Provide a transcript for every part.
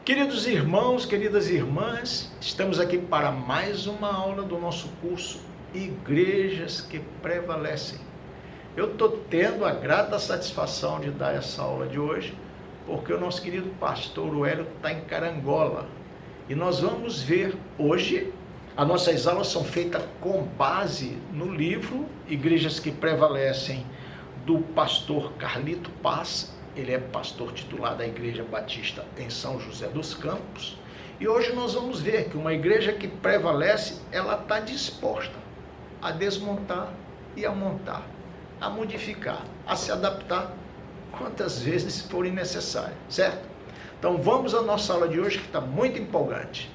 Queridos irmãos, queridas irmãs, estamos aqui para mais uma aula do nosso curso Igrejas que Prevalecem. Eu estou tendo a grata satisfação de dar essa aula de hoje, porque o nosso querido pastor Hélio está em Carangola. E nós vamos ver hoje, as nossas aulas são feitas com base no livro Igrejas que Prevalecem, do pastor Carlito Paz. Ele é pastor titular da Igreja Batista em São José dos Campos. E hoje nós vamos ver que uma igreja que prevalece, ela está disposta a desmontar e a montar, a modificar, a se adaptar quantas vezes forem necessárias, certo? Então vamos à nossa aula de hoje, que está muito empolgante.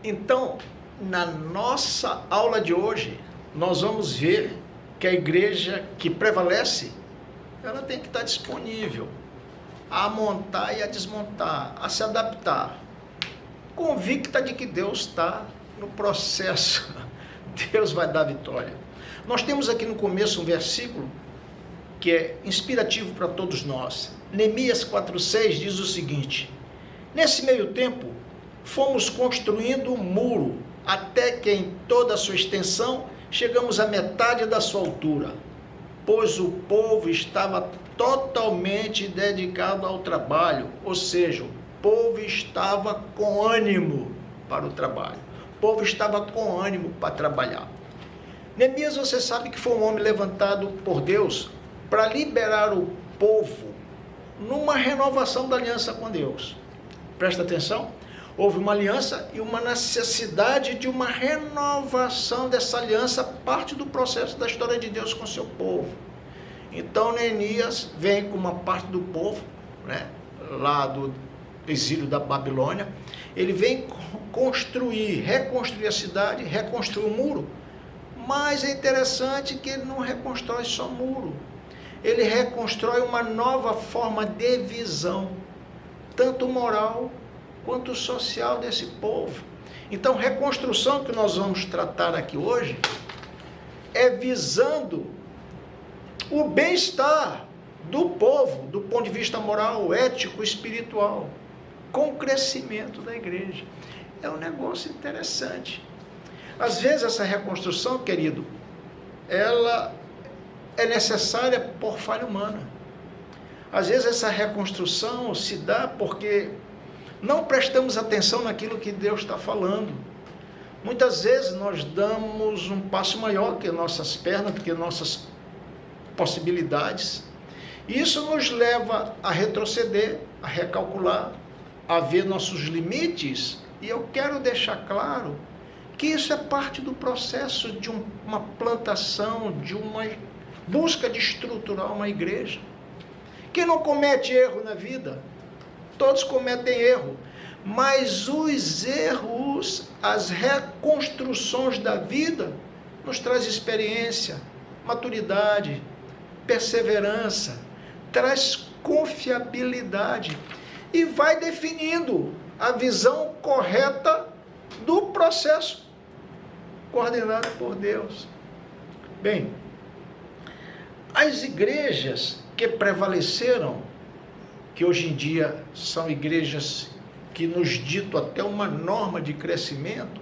Então, na nossa aula de hoje, nós vamos ver que a igreja que prevalece, ela tem que estar disponível a montar e a desmontar, a se adaptar, convicta de que Deus está no processo, Deus vai dar vitória. Nós temos aqui no começo um versículo que é inspirativo para todos nós. Neemias 4,6 diz o seguinte: nesse meio tempo, fomos construindo um muro, até que em toda a sua extensão, chegamos à metade da sua altura, pois o povo estava totalmente dedicado ao trabalho, ou seja, o povo estava com ânimo para o trabalho, o povo estava com ânimo para trabalhar. Neemias, você sabe que foi um homem levantado por Deus para liberar o povo numa renovação da aliança com Deus. Presta atenção, houve uma aliança e uma necessidade de uma renovação dessa aliança, parte do processo da história de Deus com o seu povo. Então Neemias vem com uma parte do povo, lá do exílio da Babilônia, ele vem reconstruir a cidade, reconstruir o muro, mas é interessante que ele não reconstrói só muro, ele reconstrói uma nova forma de visão, tanto moral quanto social desse povo. Então, reconstrução que nós vamos tratar aqui hoje é visando o bem-estar do povo, do ponto de vista moral, ético, espiritual, com o crescimento da igreja. É um negócio interessante. Às vezes essa reconstrução, querido, ela é necessária por falha humana. Às vezes essa reconstrução se dá porque não prestamos atenção naquilo que Deus está falando. Muitas vezes nós damos um passo maior que nossas pernas, do que nossas possibilidades. Isso nos leva a retroceder, a recalcular, a ver nossos limites. E eu quero deixar claro que isso é parte do processo de uma plantação, de uma busca de estruturar uma igreja. Quem não comete erro na vida? Todos cometem erro, mas os erros, as reconstruções da vida, nos traz experiência, maturidade, perseverança, traz confiabilidade e vai definindo a visão correta do processo, coordenado por Deus. Bem, as igrejas que prevaleceram, que hoje em dia são igrejas que nos ditam até uma norma de crescimento,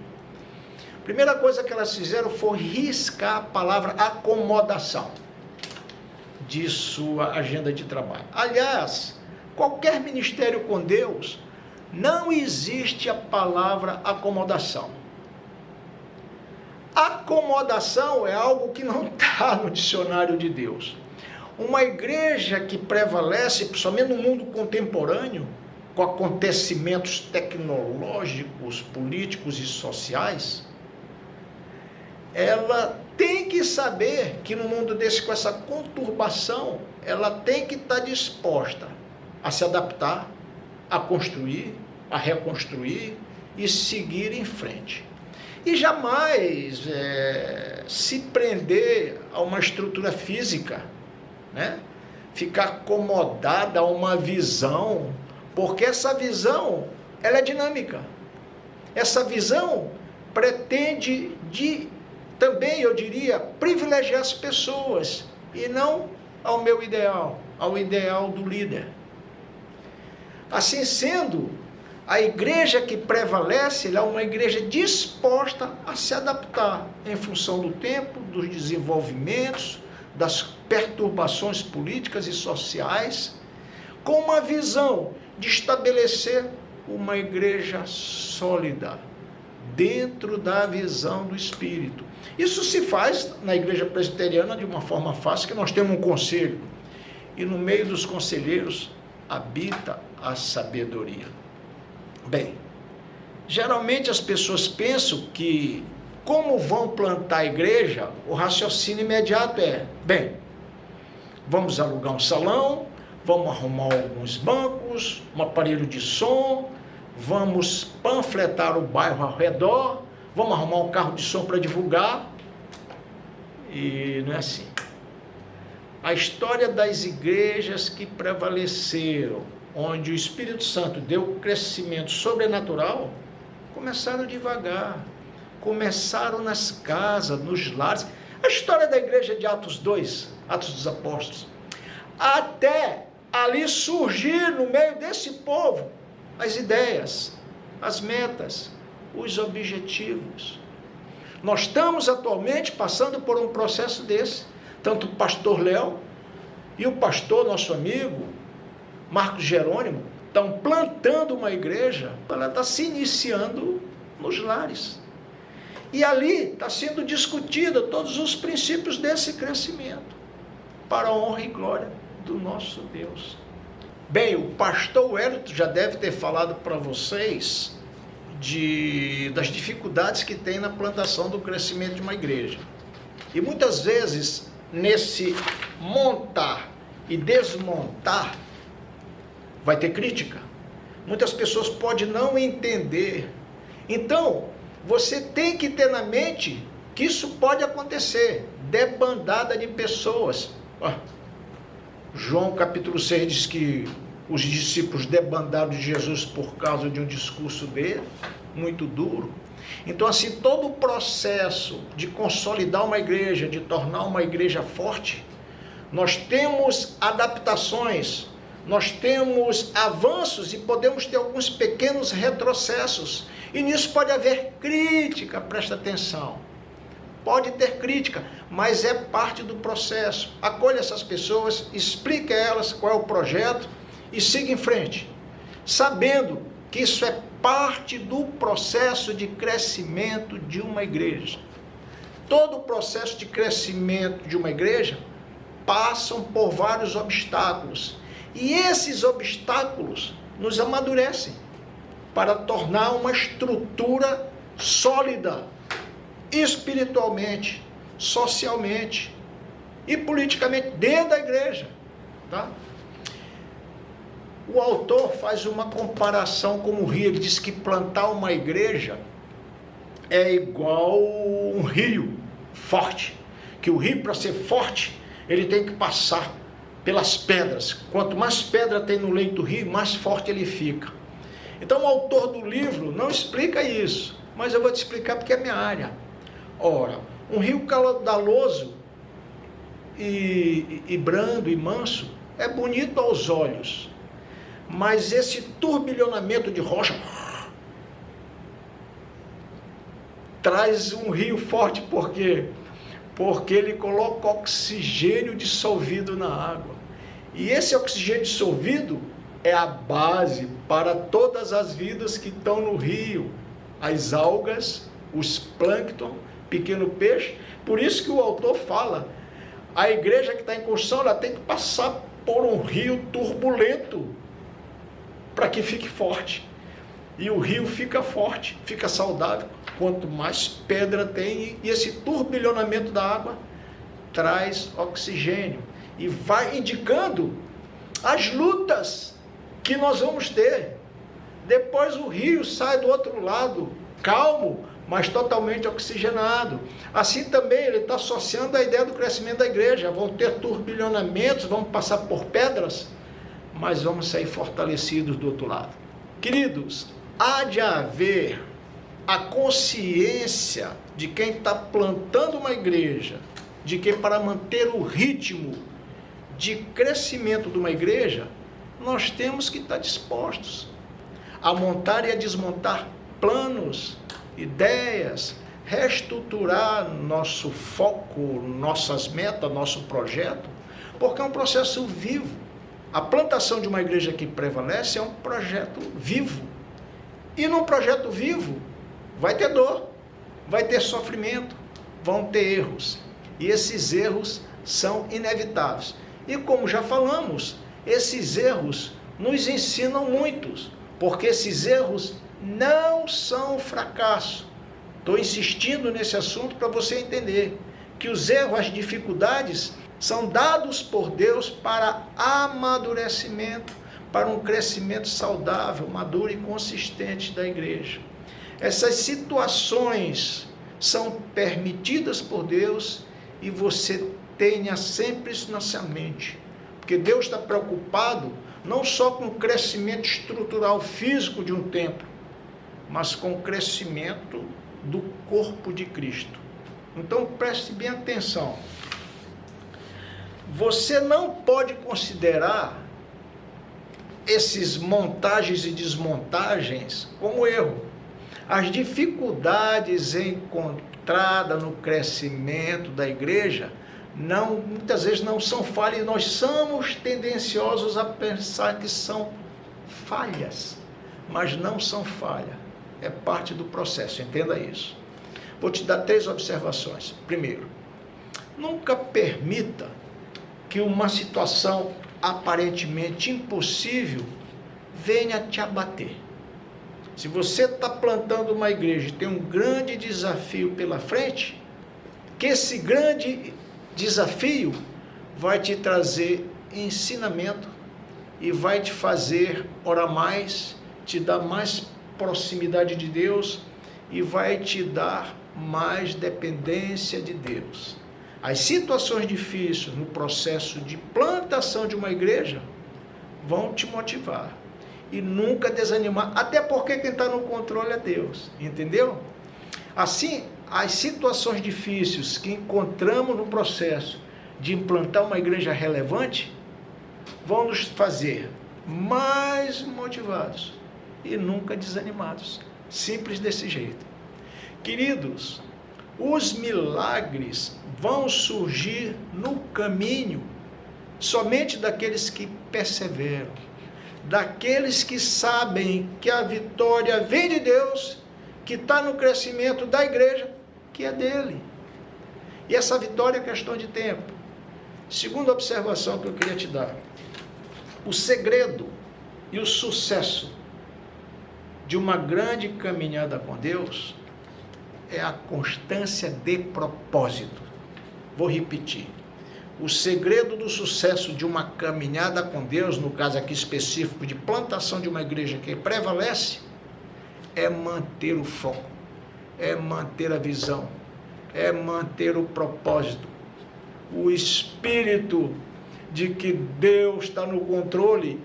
a primeira coisa que elas fizeram foi riscar a palavra acomodação de sua agenda de trabalho. Aliás, qualquer ministério com Deus, não existe a palavra acomodação. Acomodação é algo que não está no dicionário de Deus. Uma igreja que prevalece, principalmente no mundo contemporâneo, com acontecimentos tecnológicos, políticos e sociais, ela tem que saber que no mundo desse, com essa conturbação, ela tem que estar disposta a se adaptar, a construir, a reconstruir e seguir em frente. E jamais se prender a uma estrutura física, ficar acomodada a uma visão, porque essa visão, ela é dinâmica. Essa visão pretende também, eu diria, privilegiar as pessoas e não ao meu ideal, ao ideal do líder. Assim sendo, a igreja que prevalece é uma igreja disposta a se adaptar em função do tempo, dos desenvolvimentos, das perturbações políticas e sociais, com uma visão de estabelecer uma igreja sólida, dentro da visão do Espírito. Isso se faz na igreja presbiteriana de uma forma fácil, que nós temos um conselho, e no meio dos conselheiros habita a sabedoria. Bem, geralmente as pessoas pensam que, como vão plantar a igreja, o raciocínio imediato é, bem, vamos alugar um salão, vamos arrumar alguns bancos, um aparelho de som, vamos panfletar o bairro ao redor, vamos arrumar um carro de som para divulgar. E não é assim. A história das igrejas que prevaleceram, onde o Espírito Santo deu crescimento sobrenatural, começaram devagar, começaram nas casas, nos lares. A história da igreja de Atos 2, Atos dos Apóstolos, até ali surgir no meio desse povo as ideias, as metas, os objetivos. Nós estamos atualmente passando por um processo desse. Tanto o pastor Léo e o pastor, nosso amigo, Marcos Jerônimo, estão plantando uma igreja, ela está se iniciando nos lares. E ali está sendo discutido todos os princípios desse crescimento, para a honra e glória do nosso Deus. Bem, o pastor Wellington já deve ter falado para vocês das dificuldades que tem na plantação do crescimento de uma igreja. E muitas vezes, nesse montar e desmontar, vai ter crítica. Muitas pessoas podem não entender. Então, você tem que ter na mente que isso pode acontecer. Debandada de pessoas. João capítulo 6 diz que os discípulos debandaram de Jesus por causa de um discurso dele, muito duro. Então, assim, todo o processo de consolidar uma igreja, de tornar uma igreja forte, nós temos adaptações, nós temos avanços e podemos ter alguns pequenos retrocessos. E nisso pode haver crítica, presta atenção. Pode ter crítica, mas é parte do processo. Acolha essas pessoas, explique a elas qual é o projeto e siga em frente, sabendo que isso é parte do processo de crescimento de uma igreja. Todo o processo de crescimento de uma igreja passam por vários obstáculos. E esses obstáculos nos amadurecem para tornar uma estrutura sólida, espiritualmente, socialmente e politicamente dentro da igreja, tá? O autor faz uma comparação com o rio. Ele diz que plantar uma igreja é igual um rio forte, que o rio, para ser forte, ele tem que passar pelas pedras. Quanto mais pedra tem no leito do rio, mais forte ele fica. Então o autor do livro não explica isso, mas eu vou te explicar porque é minha área. Ora, um rio caudaloso e brando e manso é bonito aos olhos, mas esse turbilhonamento de rocha traz um rio forte. Por quê? Porque ele coloca oxigênio dissolvido na água. E esse oxigênio dissolvido é a base para todas as vidas que estão no rio. As algas, os plâncton, pequeno peixe. Por isso que o autor fala, a igreja que está em construção, ela tem que passar por um rio turbulento para que fique forte. E o rio fica forte, fica saudável, quanto mais pedra tem, e esse turbilhonamento da água traz oxigênio e vai indicando as lutas que nós vamos ter. Depois o rio sai do outro lado, calmo, mas totalmente oxigenado. Assim também ele está associando a ideia do crescimento da igreja. Vão ter turbilhonamentos, vamos passar por pedras, mas vamos sair fortalecidos do outro lado. Queridos, há de haver a consciência de quem está plantando uma igreja, de que para manter o ritmo de crescimento de uma igreja, nós temos que estar dispostos a montar e a desmontar planos, ideias, reestruturar nosso foco, nossas metas, nosso projeto, porque é um processo vivo. A plantação de uma igreja que prevalece é um projeto vivo. E num projeto vivo, vai ter dor, vai ter sofrimento, vão ter erros. E esses erros são inevitáveis. E como já falamos, esses erros nos ensinam muitos, porque esses erros não são fracasso. Estou insistindo nesse assunto para você entender que os erros, as dificuldades, são dados por Deus para amadurecimento, para um crescimento saudável, maduro e consistente da igreja. Essas situações são permitidas por Deus e você tenha sempre isso na sua mente, porque Deus está preocupado não só com o crescimento estrutural físico de um templo, mas com o crescimento do corpo de Cristo. Então preste bem atenção. Você não pode considerar esses montagens e desmontagens como erro. As dificuldades encontradas no crescimento da igreja muitas vezes não são falhas, nós somos tendenciosos a pensar que são falhas, mas não são falhas, é parte do processo, entenda isso. Vou te dar 3 observações. Primeiro, nunca permita que uma situação aparentemente impossível venha te abater. Se você está plantando uma igreja e tem um grande desafio pela frente, que esse grande desafio vai te trazer ensinamento e vai te fazer orar mais, te dar mais proximidade de Deus e vai te dar mais dependência de Deus. As situações difíceis no processo de plantação de uma igreja vão te motivar e nunca desanimar, até porque quem está no controle é Deus, entendeu? Assim, as situações difíceis que encontramos no processo de implantar uma igreja relevante vão nos fazer mais motivados e nunca desanimados. Simples desse jeito. Queridos, os milagres vão surgir no caminho somente daqueles que perseveram, daqueles que sabem que a vitória vem de Deus, que está no crescimento da igreja, que é dele. E essa vitória é questão de tempo. Segunda observação que eu queria te dar: o segredo e o sucesso de uma grande caminhada com Deus é a constância de propósito. Vou repetir. O segredo do sucesso de uma caminhada com Deus, no caso aqui específico de plantação de uma igreja que prevalece, é manter o foco, é manter a visão, é manter o propósito, o espírito de que Deus está no controle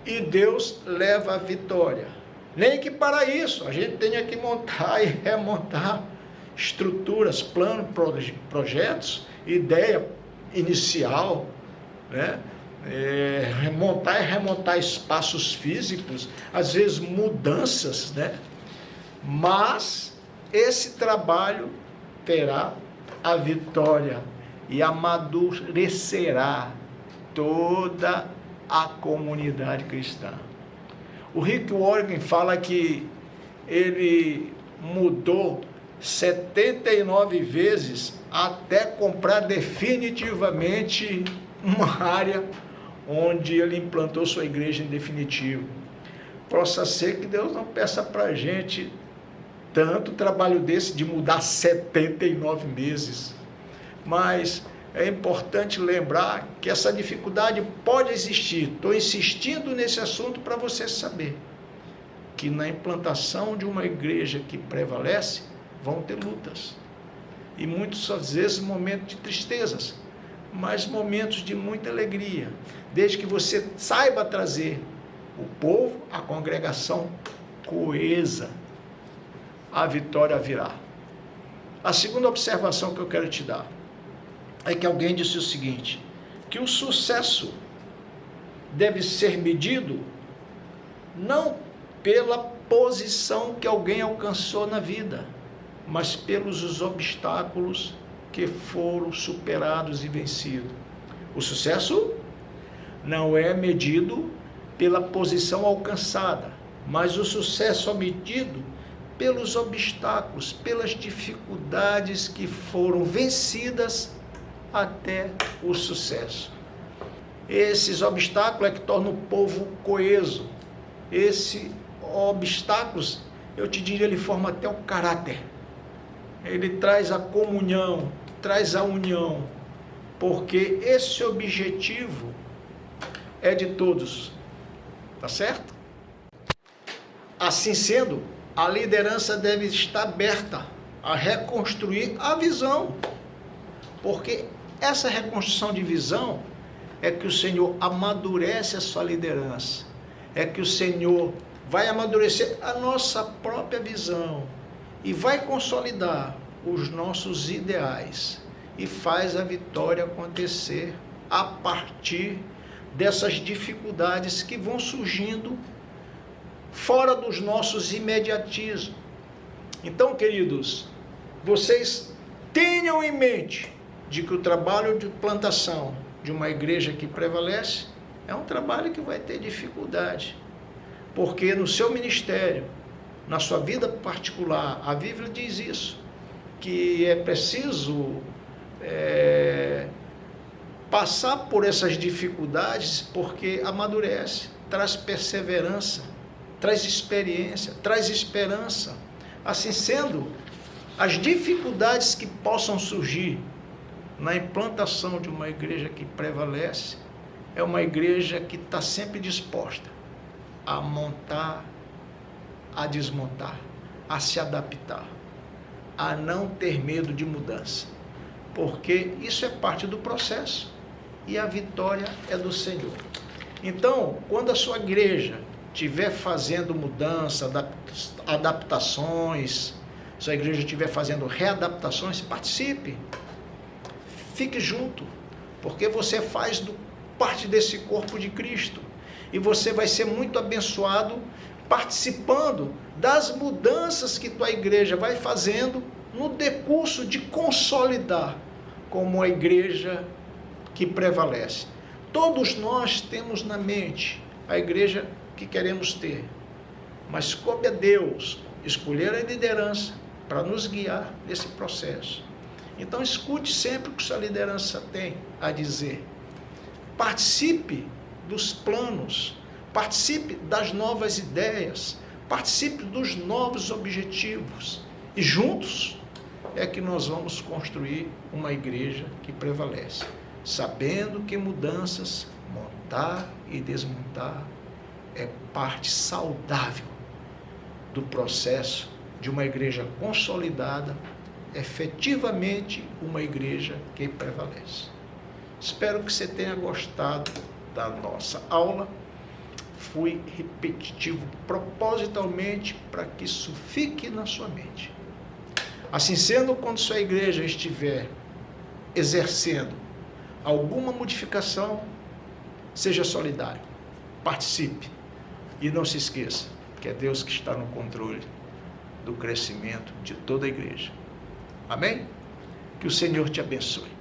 e Deus leva a vitória. Nem que para isso a gente tenha que montar e remontar estruturas, planos, projetos, ideia inicial, né? Montar e remontar espaços físicos, às vezes mudanças, né? Mas esse trabalho terá a vitória e amadurecerá toda a comunidade cristã. O Rick Warren fala que ele mudou 79 vezes até comprar definitivamente uma área onde ele implantou sua igreja em definitivo. Possa ser que Deus não peça para a gente tanto trabalho desse de mudar 79 meses. Mas é importante lembrar que essa dificuldade pode existir. Estou insistindo nesse assunto para você saber que na implantação de uma igreja que prevalece, vão ter lutas. E muitas às vezes momentos de tristezas, mas momentos de muita alegria. Desde que você saiba trazer o povo, a congregação coesa, a vitória virá. A segunda observação que eu quero te dar é que alguém disse o seguinte, que o sucesso deve ser medido não pela posição que alguém alcançou na vida, mas pelos os obstáculos que foram superados e vencidos. O sucesso não é medido pela posição alcançada, mas o sucesso é medido pelos obstáculos, pelas dificuldades que foram vencidas até o sucesso. Esses obstáculos é que tornam o povo coeso. Esses obstáculos, eu te diria, ele forma até o caráter. Ele traz a comunhão, traz a união, porque esse objetivo é de todos, tá certo? Assim sendo, a liderança deve estar aberta a reconstruir a visão, porque essa reconstrução de visão é que o Senhor amadurece a sua liderança, é que o Senhor vai amadurecer a nossa própria visão e vai consolidar os nossos ideais e faz a vitória acontecer a partir dessas dificuldades que vão surgindo fora dos nossos imediatismos. Então, queridos, vocês tenham em mente de que o trabalho de plantação de uma igreja que prevalece é um trabalho que vai ter dificuldade, porque no seu ministério, na sua vida particular, a Bíblia diz isso, que é preciso passar por essas dificuldades, porque amadurece, traz perseverança, traz experiência, traz esperança. Assim sendo, as dificuldades que possam surgir na implantação de uma igreja que prevalece, é uma igreja que está sempre disposta a montar, a desmontar, a se adaptar, a não ter medo de mudança, porque isso é parte do processo e a vitória é do Senhor. Então, quando a sua igreja estiver fazendo mudança, adaptações, sua igreja estiver fazendo readaptações, participe, fique junto, porque você faz parte desse corpo de Cristo e você vai ser muito abençoado participando das mudanças que tua igreja vai fazendo no decurso de consolidar como a igreja que prevalece. Todos nós temos na mente a igreja que queremos ter, mas coube a Deus escolher a liderança para nos guiar nesse processo. Então escute sempre o que sua liderança tem a dizer. Participe dos planos, participe das novas ideias, participe dos novos objetivos. E juntos é que nós vamos construir uma igreja que prevalece, sabendo que mudanças, montar e desmontar, é parte saudável do processo de uma igreja consolidada, efetivamente uma igreja que prevalece. Espero que você tenha gostado da nossa aula. Fui repetitivo propositalmente para que isso fique na sua mente. Assim sendo, quando sua igreja estiver exercendo alguma modificação, seja solidário, participe e não se esqueça que é Deus que está no controle do crescimento de toda a igreja. Amém? Que o Senhor te abençoe.